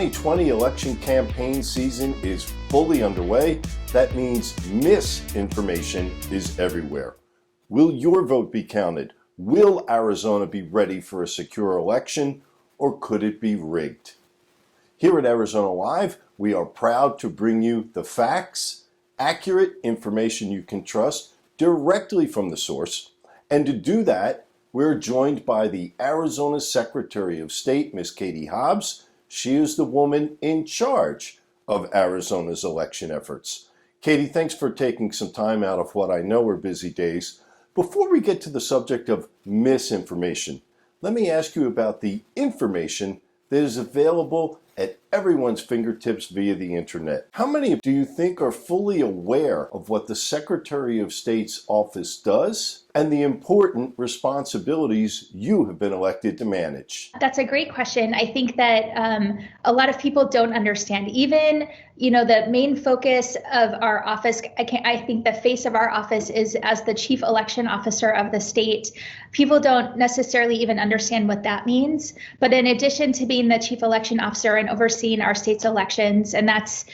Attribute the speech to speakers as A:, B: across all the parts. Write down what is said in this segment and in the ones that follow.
A: 2020 election campaign season is fully underway. That means misinformation is everywhere. Will your vote be counted? Will Arizona be ready for a secure election, or could it be rigged? Here at Arizona Live, we are proud to bring you the facts, accurate information you can trust directly from the source. And to do that, we're joined by the Arizona Secretary of State, Miss Katie Hobbs. She is the woman in charge of Arizona's election efforts. Katie, thanks for taking some time out of what I know are busy days. Before we get to the subject of misinformation, let me ask you about the information that is available at everyone's fingertips via the internet. How many do you think are fully aware of what the Secretary of State's office does and the important responsibilities you have been elected to manage?
B: That's a great question. I think that a lot of people don't understand. Even, the main focus of our office, I think the face of our office is as the chief election officer of the state. People don't necessarily even understand what that means. But in addition to being the chief election officer and overseeing our state's elections, and that's,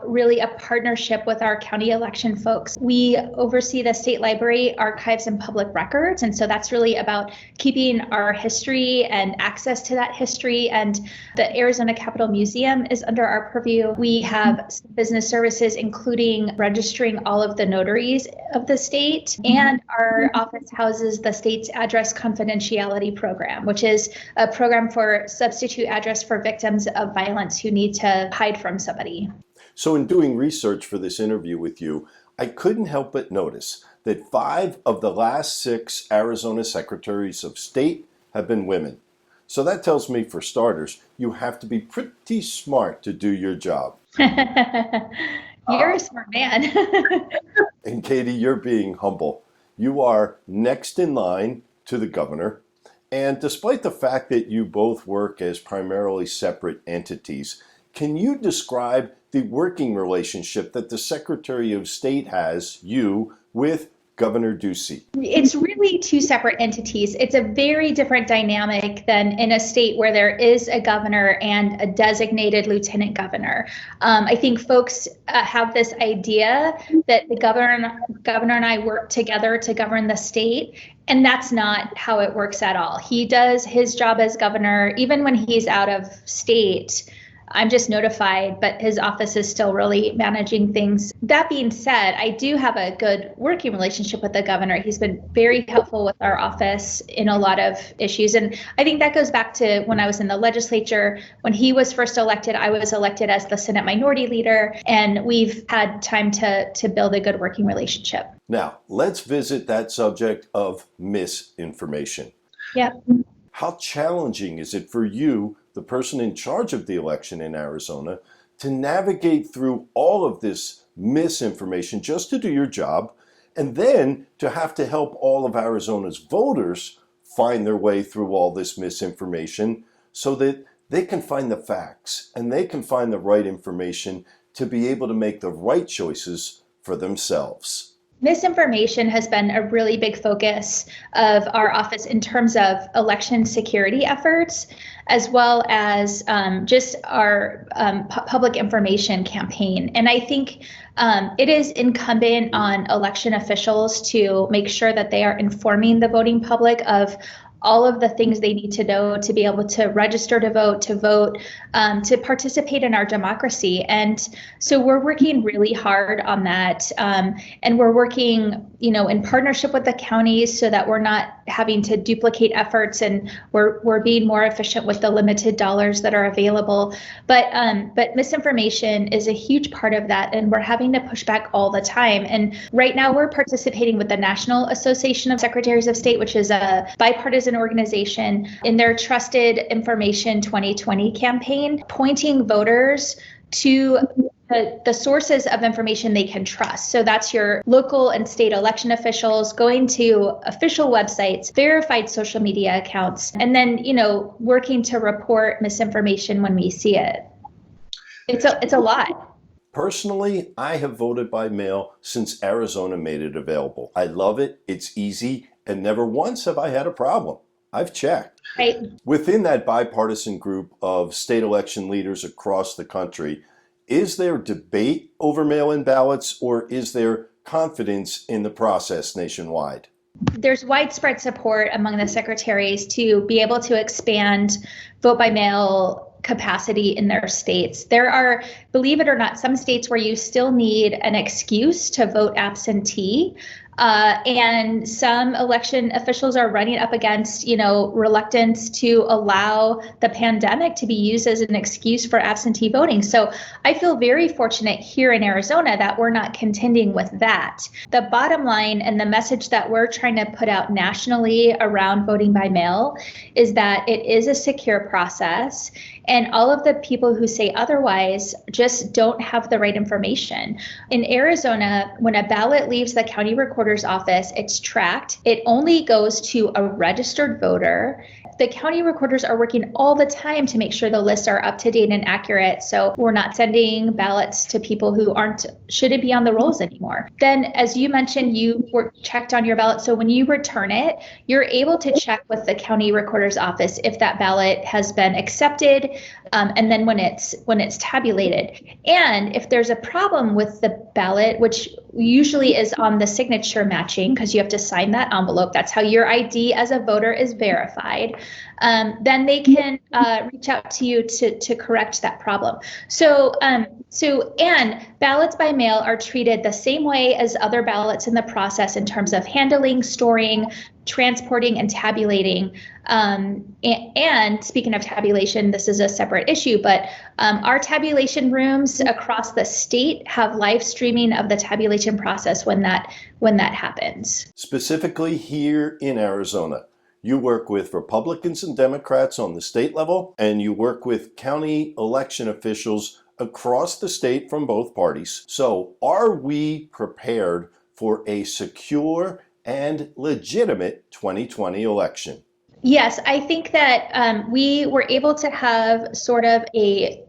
B: really a partnership with our county election folks, we oversee the state library, archives, and public records. And so that's really about keeping our history and access to that history. And the Arizona Capitol Museum is under our purview. We have business services, including registering all of the notaries of the state. And our office houses the state's address confidentiality program, which is a program for substitute address for victims of violence who need to hide from somebody.
A: So in doing research for this interview with you, I couldn't help but notice that 5 of the last 6 Arizona secretaries of state have been women. So that tells me, for starters, you have to be pretty smart to do your job.
B: You're a smart man.
A: And Katie, you're being humble. You are next in line to the governor. And despite the fact that you both work as primarily separate entities, can you describe the working relationship that the Secretary of State has, you, with Governor Ducey?
B: It's really 2 separate entities. It's a very different dynamic than in a state where there is a governor and a designated lieutenant governor. I think folks have this idea that the governor and I work together to govern the state. And that's not how it works at all. He does his job as governor, even when he's out of state. I'm just notified, but his office is still really managing things. That being said, I do have a good working relationship with the governor. He's been very helpful with our office in a lot of issues. And I think that goes back to when I was in the legislature. When he was first elected, I was elected as the Senate Minority Leader, and we've had time to build a good working relationship.
A: Now, let's visit that subject of misinformation.
B: Yep.
A: How challenging is it for you, the person in charge of the election in Arizona, to navigate through all of this misinformation just to do your job, and then to have to help all of Arizona's voters find their way through all this misinformation so that they can find the facts and they can find the right information to be able to make the right choices for themselves?
B: Misinformation has been a really big focus of our office in terms of election security efforts, as well as just our public information campaign. And I think it is incumbent on election officials to make sure that they are informing the voting public of all of the things they need to know to be able to register to vote, to participate in our democracy. And so we're working really hard on that. And we're working, in partnership with the counties so that we're not having to duplicate efforts, and we're being more efficient with the limited dollars that are available. But misinformation is a huge part of that, and we're having to push back all the time. And right now we're participating with the National Association of Secretaries of State, which is a bipartisan organization, in their Trusted Information 2020 campaign, pointing voters to the sources of information they can trust. So that's your local and state election officials, going to official websites, verified social media accounts, and then, working to report misinformation when we see it. It's a lot.
A: Personally, I have voted by mail since Arizona made it available. I love it, it's easy, and never once have I had a problem. I've checked.
B: Right.
A: Within that bipartisan group of state election leaders across the country, is there debate over mail-in ballots, or is there confidence in the process nationwide?
B: There's widespread support among the secretaries to be able to expand vote by mail capacity in their states. There are, believe it or not, some states where you still need an excuse to vote absentee. And some election officials are running up against, reluctance to allow the pandemic to be used as an excuse for absentee voting. So I feel very fortunate here in Arizona that we're not contending with that. The bottom line and the message that we're trying to put out nationally around voting by mail is that it is a secure process. And all of the people who say otherwise just don't have the right information. In Arizona, when a ballot leaves the county recorder's office, it's tracked. It only goes to a registered voter. The county recorders are working all the time to make sure the lists are up to date and accurate. So we're not sending ballots to people who shouldn't be on the rolls anymore. Then, as you mentioned, you were checked on your ballot. So when you return it, you're able to check with the county recorder's office if that ballot has been accepted, and then when it's tabulated. And if there's a problem with the ballot, which usually is on the signature matching, because you have to sign that envelope, that's how your ID as a voter is verified, then they can reach out to you to correct that problem. So and ballots by mail are treated the same way as other ballots in the process in terms of handling, storing, transporting, and tabulating. And speaking of tabulation, this is a separate issue, but our tabulation rooms across the state have live streaming of the tabulation process when that happens.
A: Specifically here in Arizona, you work with Republicans and Democrats on the state level, and you work with county election officials across the state from both parties. So are we prepared for a secure and legitimate 2020 election?
B: Yes, I think that we were able to have sort of a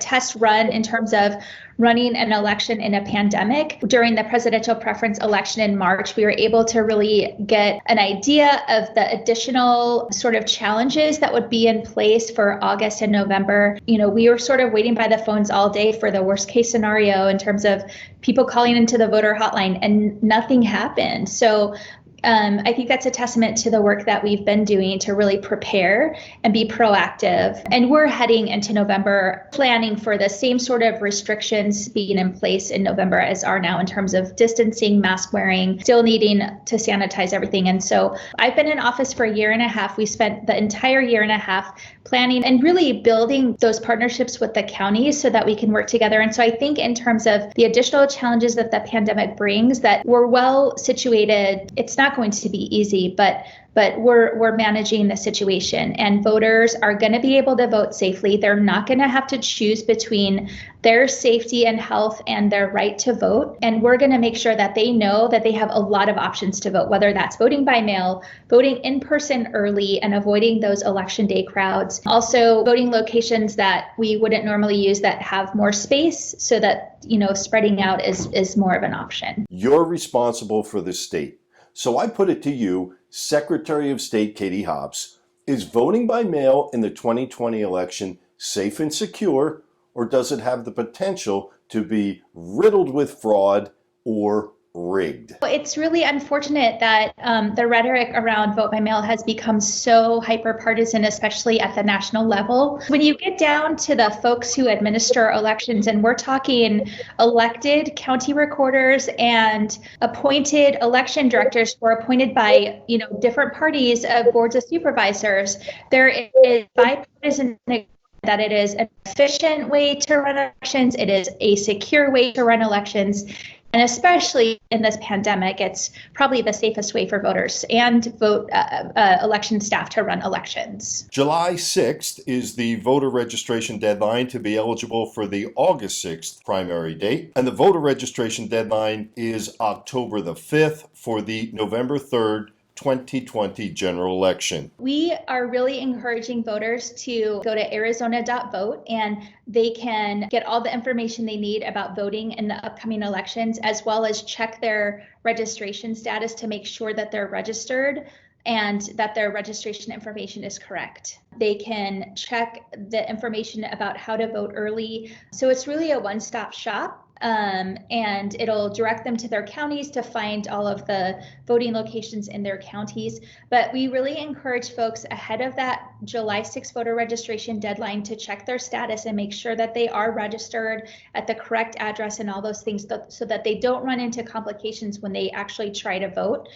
B: test run in terms of running an election in a pandemic. During the presidential preference election in March, we were able to really get an idea of the additional sort of challenges that would be in place for August and November. We were sort of waiting by the phones all day for the worst case scenario in terms of people calling into the voter hotline, and nothing happened. So I think that's a testament to the work that we've been doing to really prepare and be proactive. And we're heading into November planning for the same sort of restrictions being in place in November as are now in terms of distancing, mask wearing, still needing to sanitize everything. And so I've been in office for a year and a half. We spent the entire year and a half planning and really building those partnerships with the counties so that we can work together. And so I think in terms of the additional challenges that the pandemic brings, that we're well situated. It's not going to be easy, but we're managing the situation, and voters are going to be able to vote safely. They're not going to have to choose between their safety and health and their right to vote. And we're going to make sure that they know that they have a lot of options to vote, whether that's voting by mail, voting in person early and avoiding those election day crowds, also voting locations that we wouldn't normally use that have more space so that, spreading out is more of an option.
A: You're responsible for the state. So I put it to you, Secretary of State Katie Hobbs, is voting by mail in the 2020 election safe and secure, or does it have the potential to be riddled with fraud or rigged?
B: It's really unfortunate that the rhetoric around vote by mail has become so hyper-partisan, especially at the national level. When you get down to the folks who administer elections, and we're talking elected county recorders and appointed election directors who are appointed by, different parties of boards of supervisors, there is bipartisan that it is an efficient way to run elections. It is a secure way to run elections. And especially in this pandemic, it's probably the safest way for voters and election staff to run elections.
A: July 6th is the voter registration deadline to be eligible for the August 6th primary date. And the voter registration deadline is October the 5th for the November 3rd 2020 general election.
B: We are really encouraging voters to go to arizona.vote, and they can get all the information they need about voting in the upcoming elections, as well as check their registration status to make sure that they're registered and that their registration information is correct. They can check the information about how to vote early. So it's really a one-stop shop. And it'll direct them to their counties to find all of the voting locations in their counties. But we really encourage folks ahead of that July 6th voter registration deadline to check their status and make sure that they are registered at the correct address and all those things so that they don't run into complications when they actually try to vote.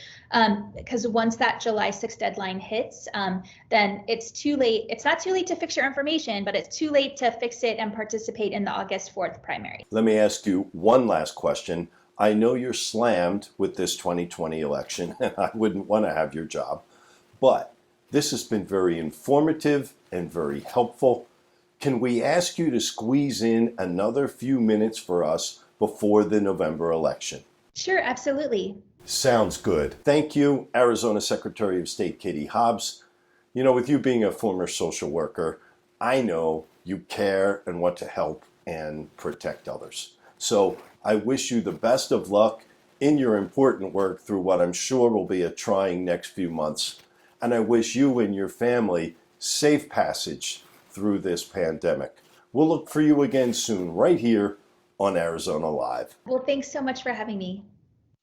B: Because once that July 6th deadline hits, then it's too late. It's not too late to fix your information, but it's too late to fix it and participate in the August 4th primary.
A: Let me ask you one last question. I know you're slammed with this 2020 election, and I wouldn't want to have your job, but this has been very informative and very helpful. Can we ask you to squeeze in another few minutes for us before the November election?
B: Sure, absolutely.
A: Sounds good. Thank you, Arizona Secretary of State Katie Hobbs. You know, with you being a former social worker, I know you care and want to help and protect others. So I wish you the best of luck in your important work through what I'm sure will be a trying next few months. And I wish you and your family safe passage through this pandemic. We'll look for you again soon, right here on Arizona Live.
B: Well, thanks so much for having me.